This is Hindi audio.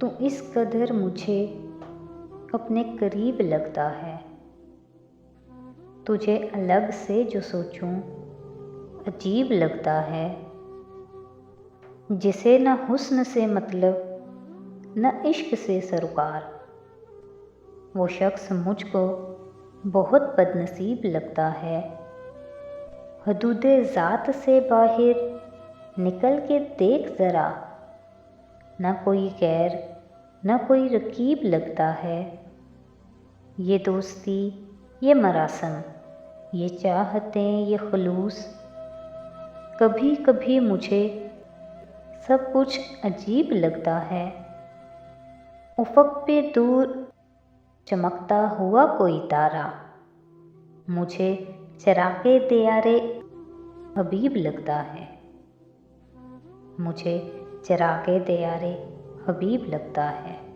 तू इस कदर मुझे अपने करीब लगता है। तुझे अलग से जो सोचूं अजीब लगता है। जिसे न हुस्न से मतलब न इश्क से सरोकार, वो शख्स मुझको बहुत बदनसीब लगता है। हदूदे ज़ात से बाहर निकल के देख ज़रा, न कोई गैर न कोई रकीब लगता है। ये दोस्ती ये मरासम ये चाहतें ये खुलूस, कभी कभी मुझे सब कुछ अजीब लगता है। उफ़क़ पे दूर चमकता हुआ कोई तारा, मुझे चराग़े दियारे हबीब लगता है। मुझे चराग़े दियारे हबीब लगता है।